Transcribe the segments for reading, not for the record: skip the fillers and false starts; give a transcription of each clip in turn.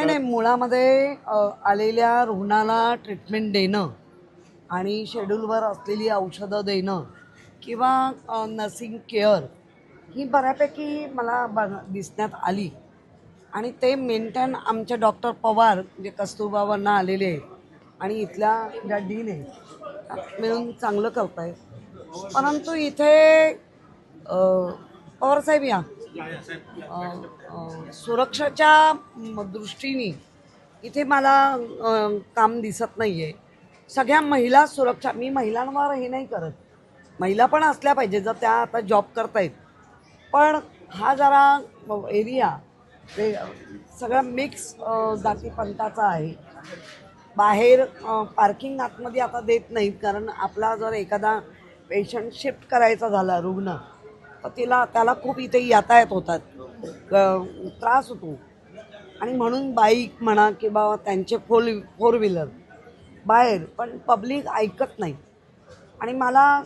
नाही, मुळामध्ये आलेल्या रुग्णाला ट्रीटमेंट देणं आणि शेड्यूलवर असलेली औषधं देणं किंवा नर्सिंग केअर ही बऱ्यापैकी मला दिसण्यात आली आणि ते मेंटेन आमचे डॉक्टर पवार जे कस्तुरबावरनं आलेले आहेत आणि इथल्या ज्या डीन आहेत मिळून चांगलं करत आहेत. परंतु इथे पवारसाहेब या सुरक्षेच्या दृष्टीने इथे मला काम दिसत नाही आहे. सगळ्या महिला सुरक्षा, मी महिलांवर हे नाही करत, महिला पण असल्या पाहिजे जर त्या आता जॉब करतायत, पण हा जरा एरिया सगळा मिक्स जातीपंथाचा आहे. बाहेर पार्किंग आतमध्ये आता देत नाहीत, कारण आपला जर एखादा पेशंट शिफ्ट करायचा झाला रुग्ण तर त्याला खूप इथे यातायात होतात, त्रास होतो आणि म्हणून बाईक म्हणा किंवा त्यांचे फोर व्हीलर बाहेर, पण पब्लिक ऐकत नाही. आणि मला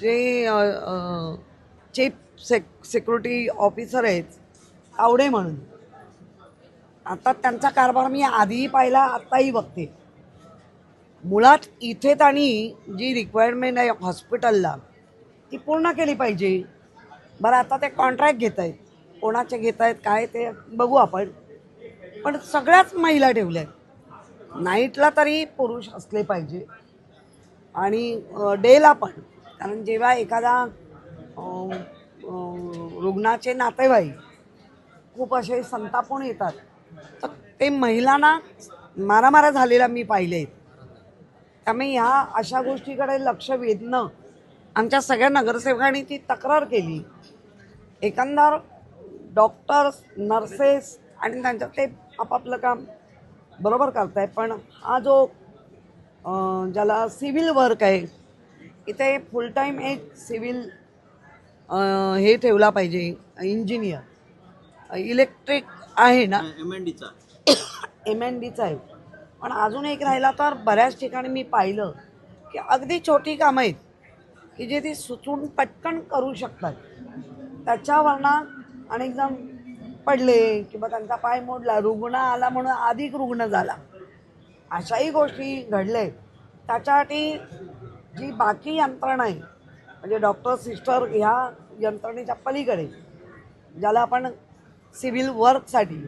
जे चीफ सिक्युरिटी ऑफिसर आहेत तावडे म्हणून, आता त्यांचा कारभार मी आधीही पाहिला आत्ताही बघते. मुळात इथे त्यांनी जी रिक्वायरमेंट आहे हॉस्पिटलला ती पूर्ण केली पाहिजे. बरं, आता ते कॉन्ट्रॅक्ट घेत आहेत, कोणाचे घेत आहेत काय ते बघू आपण, पण सगळ्याच महिला ठेवल्या आहेत. नाईटला तरी पुरुष असले पाहिजे आणि डेला पण, कारण जेव्हा एखादा रुग्णाचे नातेवाईक खूप असे संतापून येतात तर ते महिलांना मारामाऱ्या झालेल्या मी पाहिले आहेत. त्यामुळे ह्या अशा गोष्टीकडे लक्ष वेधणं, आमच्या सगळ्या नगरसेवकांनी ती तक्रार केली. एकंदर डॉक्टर्स, नर्सेस आणि त्यांचं ते आपापलं काम बरोबर करतायत, पण हा जो ज्याला सिव्हिल वर्क आहे इथे फुल टाईम एक सिव्हिल हे ठेवला पाहिजे, इंजिनियर इलेक्ट्रिक आहे ना, MNDचा आहे. पण अजून एक राहिला तर बऱ्याच ठिकाणी मी पाहिलं की अगदी छोटी कामं आहेत की जे ती सुचून पटकन करू शकतात, त्याच्यावरनं अनेक जण पडले किंवा त्यांचा पाय मोडला, रुग्ण आला म्हणून अधिक रुग्ण झाला, अशाही गोष्टी घडल्या. त्याच्यासाठी जी बाकी यंत्रणा आहे म्हणजे डॉक्टर सिस्टर ह्या यंत्रणेच्या पलीकडे ज्याला आपण सिव्हिल वर्कसाठी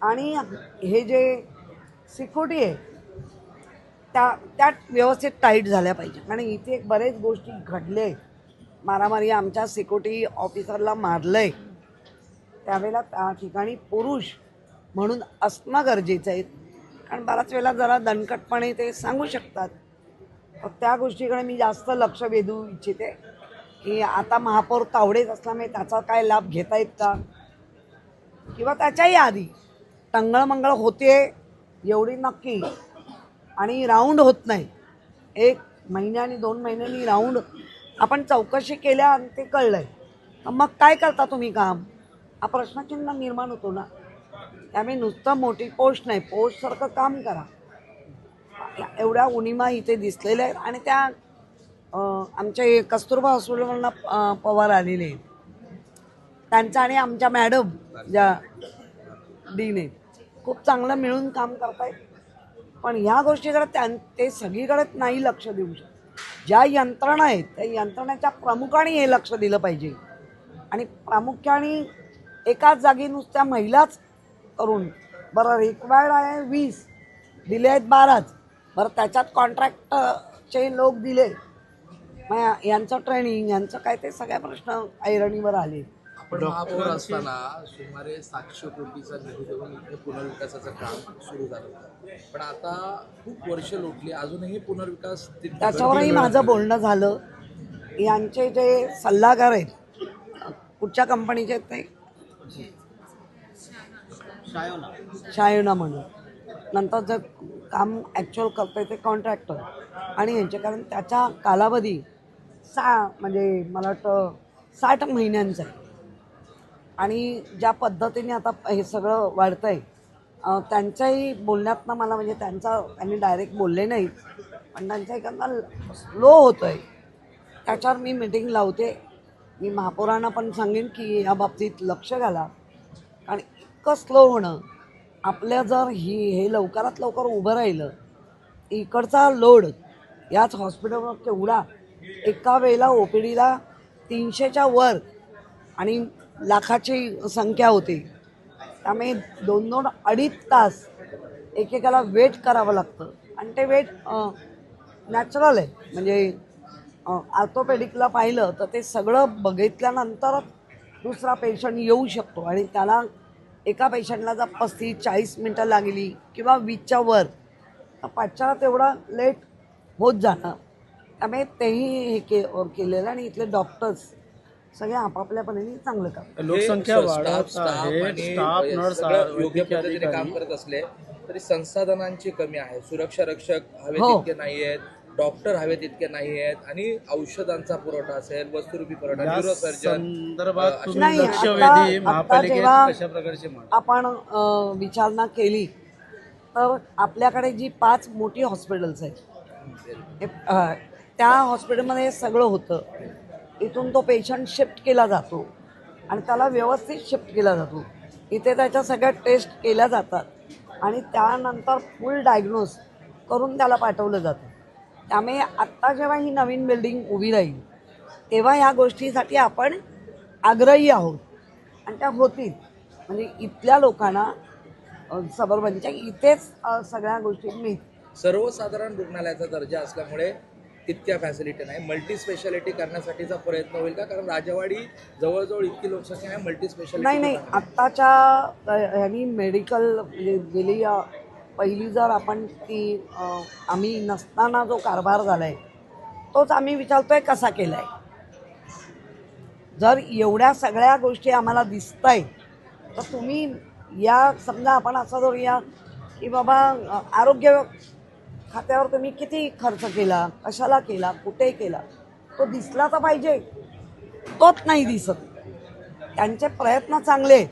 आणि हे जे सिक्युरिटी आहे त्या व्यवस्थित टाईट झाल्या पाहिजे. आणि इथे बरेच गोष्टी घडले, मारामारी, आमच्या सिक्युरिटी ऑफिसरला मारलं आहे, त्यावेळेला त्या ठिकाणी पुरुष म्हणून असणं गरजेचं आहे, कारण बऱ्याच वेळेला जरा दणकटपणे ते सांगू शकतात. त्या गोष्टीकडे मी जास्त लक्ष वेधू इच्छिते की आता महापौर तावडेच असल्यामुळे त्याचा काय लाभ घेता येत का, किंवा त्याच्याही आधी टंगळमंगळ होते एवढी नक्की, आणि राऊंड होत नाही. 1 महिन्यानी 2 महिन्यांनी राऊंड आपण चौकशी केल्या आणि ते कळलंय, मग काय करता तुम्ही काम, हा प्रश्नचिन्ह निर्माण होतो ना. त्यामुळे नुसतं मोठी पोस्ट नाही, पोस्टसारखं काम करा. एवढ्या उणिमा इथे दिसलेल्या आहेत. आणि त्या आमचे कस्तुरबा हॉस्पिटलवरनं पवार आलेले आहेत, त्यांचा आणि आमच्या मॅडम ज्या डीन आहेत खूप चांगलं मिळून काम करतायत. पण ह्या गोष्टीकडे ते सगळीकडे नाही लक्ष देऊ शकत. ज्या यंत्रणा आहेत त्या यंत्रणेच्या प्रमुखांनी हे लक्ष दिलं पाहिजे. आणि प्रामुख्याने एकाच जागी नुसत्या महिलाच करून, बरं रिक्वायर्ड आहे 20, दिले आहेत 12च, बरं त्याच्यात कॉन्ट्रॅक्टचे लोक दिले, मग यांचं ट्रेनिंग यांचं काय, ते सगळे प्रश्न ऐरणीवर आले. आपण महापौर असताना सुमारे 700 कोटीचा निधी देऊन इथे पुनर्विकासाचं काम सुरू झालं होतं, पण आता खूप वर्ष लोटली, अजूनही पुनर्विकास त्याच्यावरही माझं बोलणं झालं. यांचे जे सल्लागार आहेत कुठच्या कंपनीचे ते शायोना म्हणून, नंतर जर काम ॲक्च्युअल करतंय ते कॉन्ट्रॅक्टर आणि यांचे, कारण त्याचा कालावधी म्हणजे मला वाटतं 60 महिन्यांचा आहे. आणि ज्या पद्धतीने आता हे सगळं वाढतं आहे, त्यांच्याही बोलण्यातनं मला, म्हणजे त्यांनी डायरेक्ट बोलले नाहीत, पण त्यांचा एखादा स्लो होतो आहे, त्याच्यावर मी मीटिंग लावते. मी महापौरांना पण सांगेन की या बाबतीत लक्ष घाला, कारण इतकं स्लो होणं आपल्या जर हे लवकरात लवकर उभं राहिलं, इकडचा लोड याच हॉस्पिटलवर केवढा, एका वेळेला OPDला 300च्या वर आणि लाखाची संख्या होती. त्यामुळे 2-2, 2.5 तास एकेकाला वेट करावं लागतं आणि ते वेट नॅचरल आहे. म्हणजे ऑर्थोपेडिकला पाहिलं तर ते सगळं बघितल्यानंतरच दुसरा पेशंट येऊ शकतो आणि त्याला एका पेशंटला जर 35-40 मिनटं लागली किंवा 20च्या वर, तर पाठच्याला तेवढा लेट होत जाणं. त्यामुळे तेही हे केलेलं आणि इथले डॉक्टर्स सगळे आपापल्या परीने चांगलं काम. लोकसंख्या वाढत स्टाफ आहे, आणि स्टाफ नर्स सगळं योग्य वैद्यकीय पद्धतीने काम अधिकारी करत असले तरी संसाधनांची कमी आहे. सुरक्षा रक्षक हवे हो. तितके नाही आहेत, डॉक्टर हवे तितके नाही आहेत आणि औषधांचा पुरवठा असेल, वस्तुरूपी पुरवठा, या न्यूरोसर्जन संदर्भात तुम्ही नाही, लक्षवेधी आता महापालिकेत जेव्हा कशा प्रकारचे मान आपण विचारणा केली तर आपल्याकडे जी 5 मोठी हॉस्पिटल्स आहेत, त्या हॉस्पिटलमध्ये सगळं होतं. इथून तो पेशंट शिफ्ट केला जातो आणि त्याला व्यवस्थित शिफ्ट केला जातो. इथे त्याच्या सगळ्या टेस्ट केल्या जातात आणि त्यानंतर फुल डायग्नोस करून त्याला पाठवलं जातं. त्यामुळे आत्ता जेव्हा ही नवीन बिल्डिंग उभी राहील तेव्हा ह्या गोष्टीसाठी आपण आग्रही आहोत आणि त्या होतील. म्हणजे इथल्या लोकांना सबर्बनच्या इथेच सगळ्या गोष्टी मिळतील. सर्वसाधारण रुग्णालयाचा दर्जा असल्यामुळे तितक्या फॅसिलिटी नाही. मल्टी स्पेशालिटी करण्यासाठीचा प्रयत्न होईल का? कारण राजवाडी जवळजवळ इतकी लोकसंख्या आहे, मल्टी स्पेशालिटी नाही, आत्ताच्या ह्यांनी मेडिकल म्हणजे गेली पहिली जर आपण ती आम्ही नसताना जो कारभार झाला आहे तोच आम्ही विचारतोय कसा केला आहे. जर एवढ्या सगळ्या गोष्टी आम्हाला दिसत आहे तर तुम्ही या समजा आपण असं धरूया की बाबा आरोग्य खात्यावर तुम्ही किती खर्च केला, कशाला केला, कुठे केला, तो दिसला तर पाहिजे. तोच नाही दिसत. त्यांचे प्रयत्न चांगले आहेत,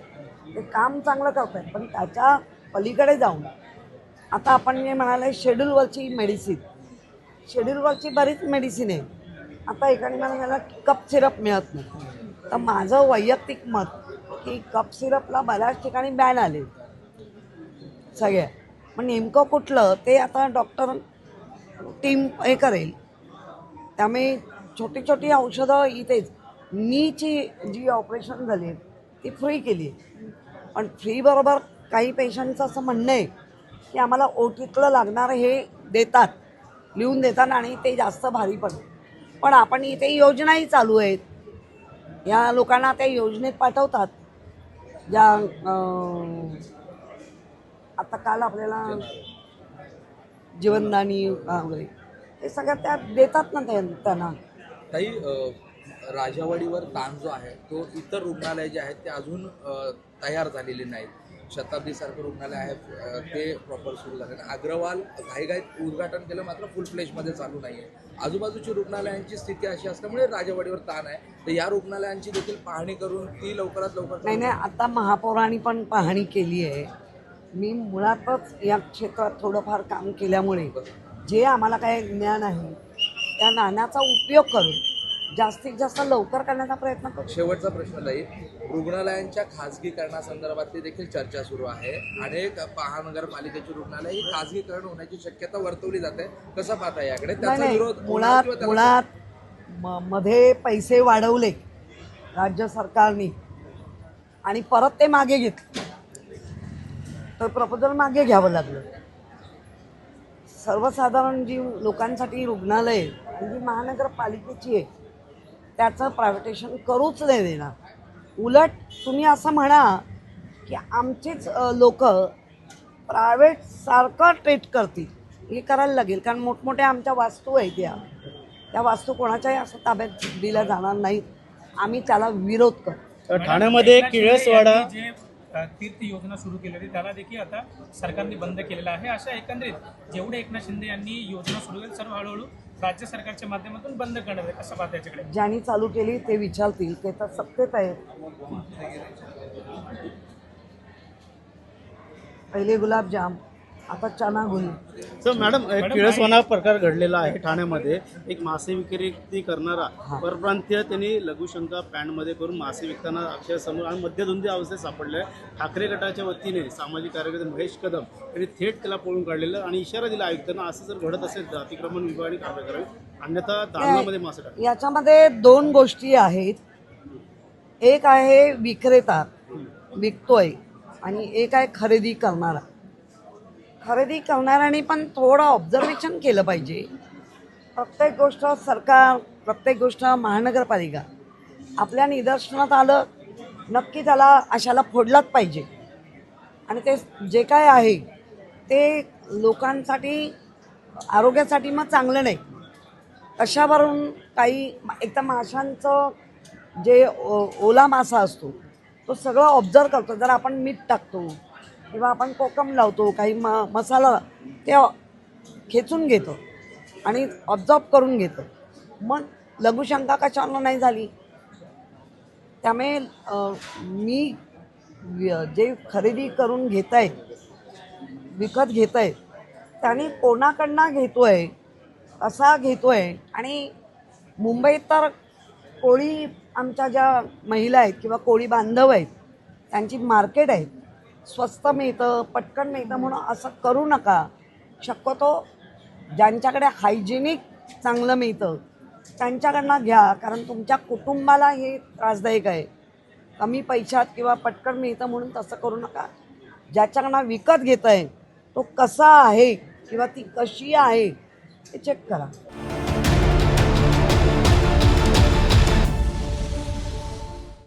ते काम चांगलं करत आहेत, पण त्याच्या पलीकडे जाऊन आता आपण जे म्हणाले शेड्यूलवरची मेडिसिन, शेड्यूलवरची बरीच मेडिसिन आहे. आता एकाने मला कप सिरप मिळत नाही. तर माझं वैयक्तिक मत की कप सिरपला बऱ्याच ठिकाणी बॅन आले सगळ्या. मग नेमकं कुठलं ते आता डॉक्टर टीम हे करेल. त्यामुळे छोटी छोटी औषधं इथेच. नीची जी ऑपरेशन झाली आहेत ती फ्री केली आहे, पण फ्रीबरोबर काही पेशंटचं असं म्हणणं आहे की आम्हाला OTतलं लागणारं हे देतात, लिहून देतात आणि ते जास्त भारी पडतं. पण आपण इथे योजनाही चालू आहेत, या लोकांना त्या योजनेत पाठवतात. ज्या आता काल आपल्याला जीवनदानी वगैरे हे सगळं त्या देतात ना त्यांना. काही राजावाडीवर ताण जो आहे तो इतर रुग्णालय जे आहेत ते अजून तयार झालेले नाहीत. शताब्दीसारखं रुग्णालय आहे ते प्रॉपर सुरू झालं नाही. अग्रवाल घाईघाईत उद्घाटन केलं, मात्र फुल फ्लेशमध्ये चालू नाही आहे. आजूबाजूची रुग्णालयांची स्थिती अशी असल्यामुळे राजावाडीवर ताण आहे. तर या रुग्णालयांची देखील पाहणी करून ती लवकरात लवकर नाही, आता महापौरांनी पण पाहणी केली आहे. मी मुळातच या क्षेत्रात थोडंफार काम केल्यामुळे जे आम्हाला काय ज्ञान आहे त्या ज्ञानाचा उपयोग करून जास्तीत जास्त लवकर करण्याचा प्रयत्न करू. शेवटचा प्रश्न ताई, रुग्णालयांच्या खाजगीकरणासंदर्भातली देखील चर्चा सुरू आहे. अनेक महानगरपालिकेची रुग्णालय ही खाजगीकरण होण्याची शक्यता वर्तवली जाते. कसं पाहता याकडे? त्याचा विरोध मुळात मध्ये पैसे वाढवले राज्य सरकारने आणि परत ते मागे घेतले, तर प्रपोजल मागे घ्यावं लागलं. सर्वसाधारण जी लोकांसाठी रुग्णालय आणि जी महानगरपालिकेची आहे त्याचं प्रायव्हेटेशन करूच नाही देणार. उलट तुम्ही असं म्हणा की आमचीच लोक प्रायव्हेट सारखं ट्रीट करतील, हे करायला लागेल. कारण मोठमोठ्या आमच्या वास्तू आहेत, त्या वास्तू कोणाच्याही असं ताब्यात दिल्या जाणार नाहीत. आम्ही त्याला विरोध करतो. ठाण्यामध्ये किळसवाडा जे तीर्थ योजना सुरू केली होती त्याला देखील आता सरकारने बंद केलेला आहे. अशा एकंदरीत जेवढे एकनाथ शिंदे यांनी योजना सुरू केली सर्व हळूहळू राज्य सरकारच्या माध्यमातून बंद करण्यात आहे. कसं पाहता याच्याकडे? ज्यांनी चालू केली ते विचारतील, ते तर सत्तेत आहेत. पहिले गुलाबजाम, आता चना गुल तर मॅडम एक किळसवाना प्रकार घडलेला आहे ठाण्यामध्ये. एक मासे विक्री करणारा परप्रांतीय त्यांनी लघुशंका पॅन्टमध्ये करून मासे विकताना अक्षरसमोर आणि मध्यधुंदी अवस्थेत सापडले. ठाकरे गटाच्या वतीने सामाजिक कार्यकर्ते महेश कदम यांनी थेट त्याला पळून काढलेलं आणि इशारा दिला आयुक्तांना, असं जर घडत असेल तर अतिक्रमण विभागाने कारवाई करावी, अन्यथा दालनामध्ये मासे टाकावे. याच्यामध्ये दोन गोष्टी आहेत. एक आहे विक्रेता विकतोय आणि एक आहे खरेदी करणारा. खरेदी करणाऱ्याने पण थोडं ऑब्झर्वेशन केलं पाहिजे. प्रत्येक गोष्ट सरकार, प्रत्येक गोष्ट महानगरपालिका आपल्या निदर्शनात आलं नक्की त्याला अशाला फोडलाच पाहिजे. आणि ते जे काय आहे ते लोकांसाठी आरोग्यासाठी मग चांगलं नाही. कशावरून काही एकदा माशांचं जे ओला मासा असतो तो सगळं ऑब्झर्व करतो. जर आपण मीठ टाकतो किंवा आपण कोकम लावतो, काही मसाला ते खेचून घेतो आणि ऑब्झर्व करून घेतो. मग लघुशंका कशाला नाही झाली. त्यामुळे मी जे खरेदी करून घेत आहेत, विकत घेत आहेत, त्यांनी कोणाकडनं घेतोय, कसा घेतोय. आणि मुंबईत तर कोळी आमच्या ज्या महिला आहेत किंवा कोळी बांधव आहेत त्यांची मार्केट आहे, स्वस्त मिळतं, पटकन मिळतं, म्हणून असं करू नका. शक्यतो ज्यांच्याकडे हायजेनिक चांगलं मिळतं त्यांच्याकडनं घ्या, कारण तुमच्या कुटुंबाला हे त्रासदायक आहे. कमी पैशात किंवा पटकन मिळतं म्हणून तसं करू नका. ज्याच्याकडनं विकत घेत आहे तो कसा आहे किंवा ती कशी आहे ते चेक करा.